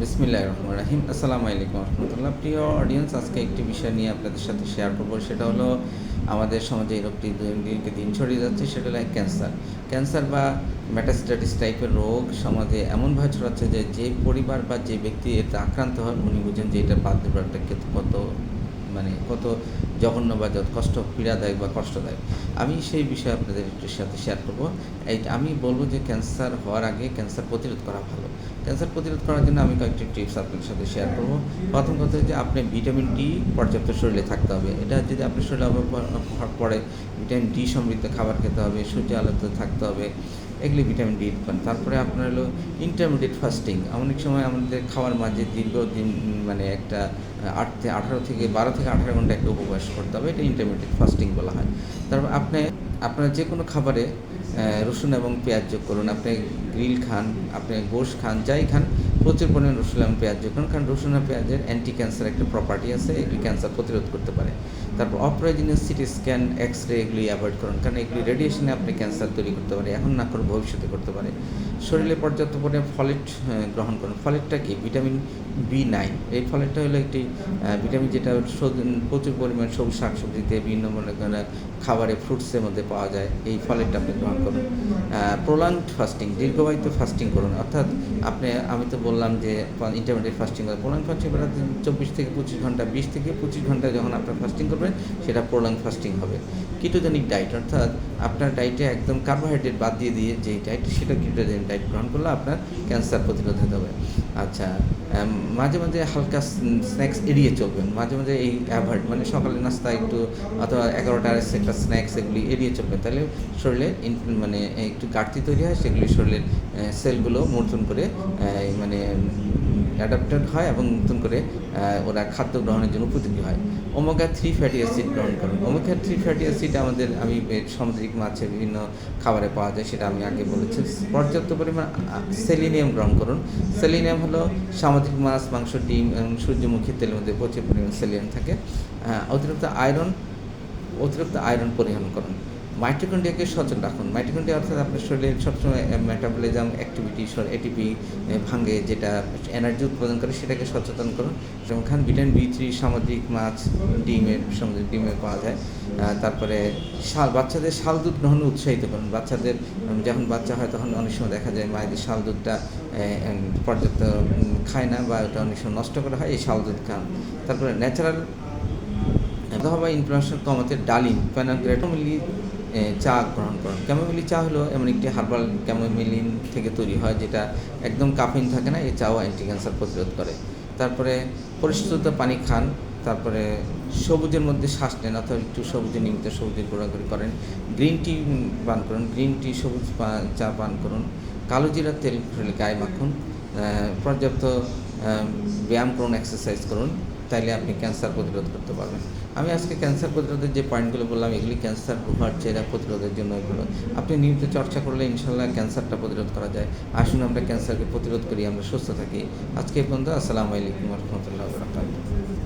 বিসমিল্লাহির রহমানির রহিম। আসসালামু আলাইকুম রহমতুল্লাহ। প্রিয় অডিয়েন্স, আজকে একটি বিষয় নিয়ে আপনাদের সাথে শেয়ার করব। সেটা হলো আমাদের সমাজে এই রোগটি দিনকে দিন ছড়িয়ে যাচ্ছে, সেটা হলো ক্যান্সার। ক্যান্সার বা মেটাস্ট্যাটিস টাইপের রোগ সমাজে এমনভাবে ছড়াচ্ছে যে যে পরিবার বা যে ব্যক্তি এতে আক্রান্ত হয় উনি বুঝেন যে এটা বাদ দেওয়াটা কত জঘন্য বা যত কষ্ট পীড়াদায়ক বা কষ্টদায়ক। আমি সেই বিষয়ে আপনাদের একটু সাথে শেয়ার করব। আমি বলবো যে ক্যান্সার হওয়ার আগে ক্যান্সার প্রতিরোধ করা ভালো। ক্যান্সার প্রতিরোধ করার জন্য আমি কয়েকটি টিপস আপনাদের সাথে শেয়ার করব। প্রথম কথা হচ্ছে আপনি ভিটামিন ডি পর্যাপ্ত শরীরে থাকতে হবে। এটা যদি আপনার শরীরে অভাব পড়ে, ভিটামিন ডি সমৃদ্ধ খাবার খেতে হবে, সূর্য আলোতে থাকতে হবে, এগুলি ভিটামিন ডি পান। তারপরে আপনার হলো ইন্টারমিডিয়েট ফাস্টিং। অনেক সময় আমাদের খাওয়ার মাঝে দীর্ঘদিন একটা 12 থেকে 18 ঘন্টা একটা উপবাস করতে হবে, এটা ইন্টারমিডিয়েট ফাস্টিং বলা হয়। তারপর আপনার যে কোনো খাবারে রসুন এবং পেঁয়াজ যোগ করুন। আপনি গ্রিল খান, আপনি গোশ খান, যাই খান, প্রচুর পরিমাণে রসুন এবং পেঁয়াজ যোগ করুন, কারণ রসুন আর পেঁয়াজের অ্যান্টি ক্যান্সার একটা প্রপার্টি আছে, এগুলি ক্যান্সার প্রতিরোধ করতে পারে। তারপর অপ্রয়োজনীয় সিটি স্ক্যান, এক্স রে এগুলি অ্যাভয়েড করুন, কারণ এগুলি রেডিয়েশনে আপনি ক্যান্সার তৈরি করতে পারে, এখন না করে ভবিষ্যতে করতে পারে। শরীরে পর্যাপ্ত পরিমাণে ফলেট গ্রহণ করুন। ফলেটটা কি? ভিটামিন বি9। এই ফলেটটা হলো একটি ভিটামিন যেটা প্রচুর পরিমাণ সবুজ শাকসবজিতে, বিভিন্ন মনে করেন খাবারে, ফ্রুটসের মধ্যে পাওয়া যায়। এই ফলেটটা আপনি গ্রহণ করুন। প্রোলাংড ফাস্টিং, দীর্ঘবাহিত ফাস্টিং করুন। অর্থাৎ আমি তো বললাম যে ইন্টারমিডিয়েট ফাস্টিং করে, প্রোলাং ফাস্টিং করা 24 থেকে 25 ঘন্টা, 20 থেকে 25 ঘন্টা যখন আপনার ফাস্টিং করবেন সেটা প্রোলাং ফাস্টিং হবে। কিটোজেনিক ডায়েট, অর্থাৎ আপনার ডায়েটে একদম কার্বোহাইড্রেট বাদ দিয়ে যেই ডায়েট, সেটা কিটোজেনিক ডায়েট গ্রহণ করলে আপনার ক্যান্সার প্রতিরোধ হতে হবে। আচ্ছা, মাঝে মাঝে হালকা স্ন্যাক্স এড়িয়ে চলবেন। মাঝে মাঝে এই অ্যাভয়েড, মানে সকালে নাস্তা একটু, অথবা 11টার একটা স্ন্যাক্স, এগুলি এড়িয়ে চলবেন। তাহলে শরীরে একটু ঘাটতি তৈরি হয়, সেগুলি শরীরের সেলগুলো নতুন করে অ্যাডাপ্টেড হয় এবং নতুন করে ওরা খাদ্য গ্রহণের জন্য উপযোগী হয়। ওমেগা-3 ফ্যাটি অ্যাসিড গ্রহণ করুন। ওমেগা-3 ফ্যাটি অ্যাসিড আমাদের সামুদ্রিক মাছে বিভিন্ন খাবারে পাওয়া যায়, সেটা আমি আগে বলেছি। পর্যাপ্ত পরিমাণ সেলিনিয়াম গ্রহণ করুন। সেলিনিয়াম হলো সামুদ্রিক মাছ, মাংস, ডিম এবং সূর্যমুখী তেলের মধ্যে প্রচুর পরিমাণ সেলিনিয়াম থাকে। অতিরিক্ত আয়রন পরিহার করুন। মাইটোকন্ড্রিয়াকে সচল রাখুন। মাইটোকন্ড্রিয়া অর্থাৎ আপনার শরীরে সবসময় মেটাবলিজম অ্যাক্টিভিটি, এটিপি ভাঙে, যেটা এনার্জি উৎপাদন করে, সেটাকে সচেতন করুন। যেমন খান ভিটামিন বি3 সামুদ্রিক মাছ, সামুদ্রিক ডিমে পাওয়া যায়। তারপরে বাচ্চাদের শাল দুধ গ্রহণে উৎসাহিত করুন। বাচ্চাদের যখন বাচ্চা হয় তখন অনেক সময় দেখা যায় মায়েদের শাল দুধটা পর্যাপ্ত খায় না, বা ওটা অনেক সময় নষ্ট করা হয়, এই শাল দুধ খান। তারপরে ন্যাচারাল অথবা ইনফ্লামেশন কমাতে ডালিম, ক্যামোমিলি চা গ্রহণ করুন। ক্যামোমিলি চা হলো এমন একটি হার্বাল ক্যামোমিলিন থেকে তৈরি হয়, যেটা একদম কাফিন থাকে না। এই চাও অ্যান্টি ক্যান্সার প্রতিরোধ করে। তারপরে পরিশুদ্ধ পানি খান। তারপরে সবুজের মধ্যে শ্বাস নেন, অথবা একটু নিয়মিত সবুজের ঘোরাঘুরি করেন। গ্রিন টি পান করুন। গ্রিন টি, সবুজ চা পান করুন। কালো জিরার তেল গায়ে মাখুন। পর্যাপ্ত ব্যায়াম করুন, এক্সারসাইজ করুন, তাইলে আপনি ক্যান্সার প্রতিরোধ করতে পারবেন। আমি আজকে ক্যান্সার প্রতিরোধের যে পয়েন্টগুলো বললাম, এগুলি ক্যান্সার হওয়ার চেহারা প্রতিরোধের জন্য। এগুলো আপনি নিয়মিত চর্চা করলে ইনশাল্লাহ ক্যান্সারটা প্রতিরোধ করা যায়। আসুন আমরা ক্যান্সারকে প্রতিরোধ করি, আমরা সুস্থ থাকি। আজকে এই পর্যন্ত। আসসালামু আলাইকুম রহমতুল্লাহ বরকাতুহু।